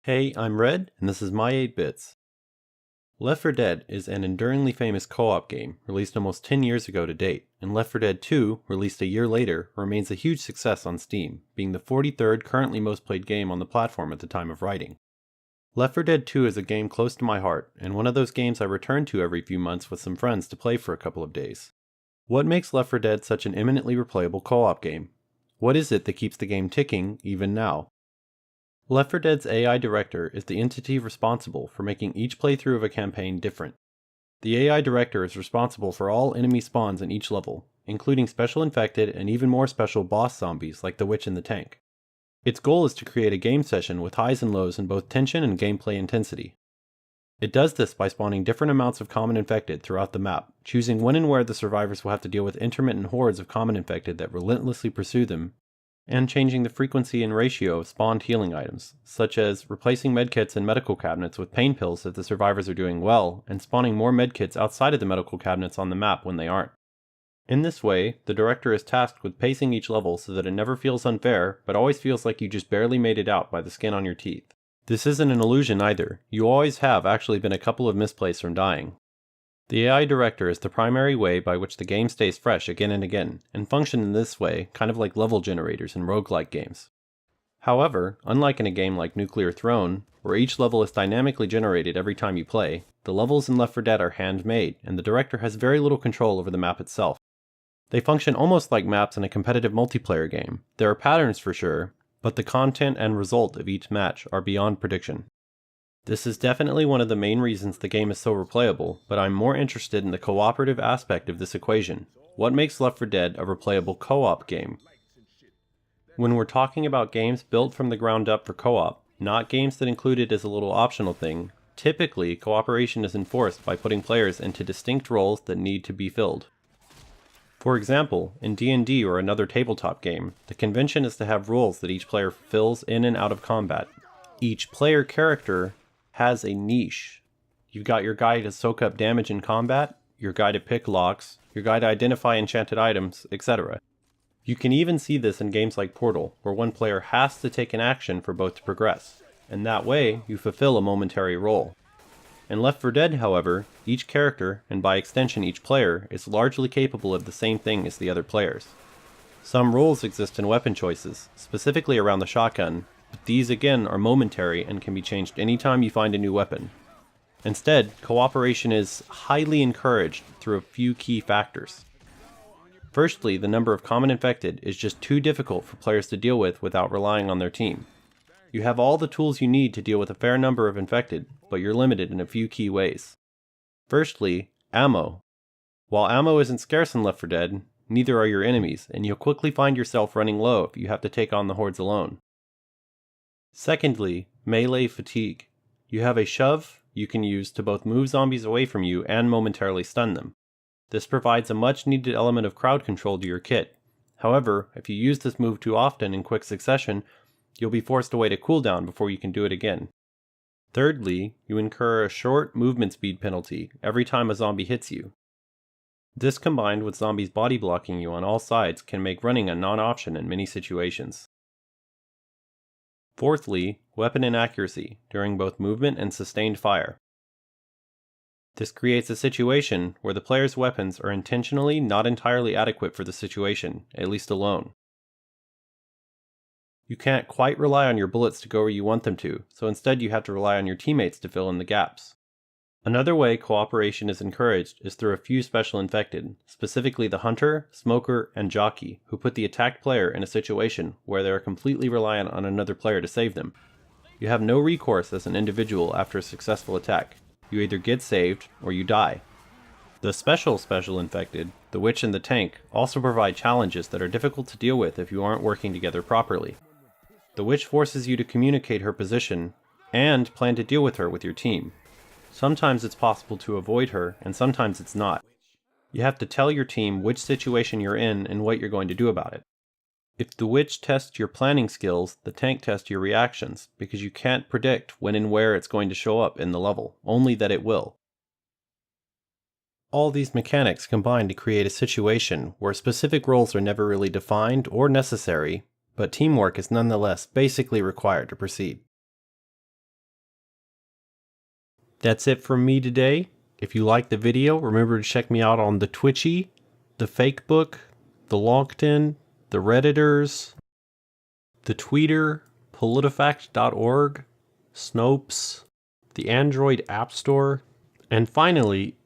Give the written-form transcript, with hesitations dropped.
Hey, I'm Red, and this is My 8 Bits. Left 4 Dead is an enduringly famous co-op game, released almost 10 years ago to date, and Left 4 Dead 2, released a year later, remains a huge success on Steam, being the 43rd currently most played game on the platform at the time of writing. Left 4 Dead 2 is a game close to my heart, and one of those games I return to every few months with some friends to play for a couple of days. What makes Left 4 Dead such an eminently replayable co-op game? What is it that keeps the game ticking, even now? Left 4 Dead's AI director is the entity responsible for making each playthrough of a campaign different. The AI director is responsible for all enemy spawns in each level, including special infected and even more special boss zombies like the Witch in the Tank. Its goal is to create a game session with highs and lows in both tension and gameplay intensity. It does this by spawning different amounts of common infected throughout the map, choosing when and where the survivors will have to deal with intermittent hordes of common infected that relentlessly pursue them, and changing the frequency and ratio of spawned healing items, such as replacing medkits and medical cabinets with pain pills if the survivors are doing well, and spawning more medkits outside of the medical cabinets on the map when they aren't. In this way, the director is tasked with pacing each level so that it never feels unfair, but always feels like you just barely made it out by the skin on your teeth. This isn't an illusion either, you always have actually been a couple of misplays from dying. The AI director is the primary way by which the game stays fresh again and again, and function in this way kind of like level generators in roguelike games. However, unlike in a game like Nuclear Throne, where each level is dynamically generated every time you play, the levels in Left 4 Dead are handmade, and the director has very little control over the map itself. They function almost like maps in a competitive multiplayer game. There are patterns for sure, but the content and result of each match are beyond prediction. This is definitely one of the main reasons the game is so replayable, but I'm more interested in the cooperative aspect of this equation. What makes Left 4 Dead a replayable co-op game? When we're talking about games built from the ground up for co-op, not games that include it as a little optional thing, typically cooperation is enforced by putting players into distinct roles that need to be filled. For example, in D&D or another tabletop game, the convention is to have roles that each player fills in and out of combat. Each player character has a niche. You've got your guy to soak up damage in combat, your guy to pick locks, your guy to identify enchanted items, etc. You can even see this in games like Portal, where one player has to take an action for both to progress, and that way you fulfill a momentary role. In Left 4 Dead, however, each character, and by extension each player, is largely capable of the same thing as the other players. Some rules exist in weapon choices, specifically around the shotgun, but these again are momentary and can be changed anytime you find a new weapon. Instead, cooperation is highly encouraged through a few key factors. Firstly, the number of common infected is just too difficult for players to deal with without relying on their team. You have all the tools you need to deal with a fair number of infected, but you're limited in a few key ways. Firstly, ammo. While ammo isn't scarce in Left 4 Dead, neither are your enemies, and you'll quickly find yourself running low if you have to take on the hordes alone. Secondly, melee fatigue. You have a shove you can use to both move zombies away from you and momentarily stun them. This provides a much needed element of crowd control to your kit. However, if you use this move too often in quick succession, you'll be forced to wait a cooldown before you can do it again. Thirdly, you incur a short movement speed penalty every time a zombie hits you. This combined with zombies body blocking you on all sides can make running a non-option in many situations. Fourthly, weapon inaccuracy during both movement and sustained fire. This creates a situation where the player's weapons are intentionally not entirely adequate for the situation, at least alone. You can't quite rely on your bullets to go where you want them to, so instead you have to rely on your teammates to fill in the gaps. Another way cooperation is encouraged is through a few special infected, specifically the Hunter, Smoker, and Jockey, who put the attacked player in a situation where they are completely reliant on another player to save them. You have no recourse as an individual after a successful attack. You either get saved, or you die. The special infected, the Witch in the Tank, also provide challenges that are difficult to deal with if you aren't working together properly. The Witch forces you to communicate her position, and plan to deal with her with your team. Sometimes it's possible to avoid her, and sometimes it's not. You have to tell your team which situation you're in and what you're going to do about it. If the Witch tests your planning skills, the Tank tests your reactions, because you can't predict when and where it's going to show up in the level, only that it will. All these mechanics combine to create a situation where specific roles are never really defined or necessary, but teamwork is nonetheless basically required to proceed. That's it from me today. If you liked the video, remember to check me out on the Twitchy, the Fakebook, the LinkedIn, the Redditors, the Tweeter, PolitiFact.org, Snopes, the Android App Store, and finally,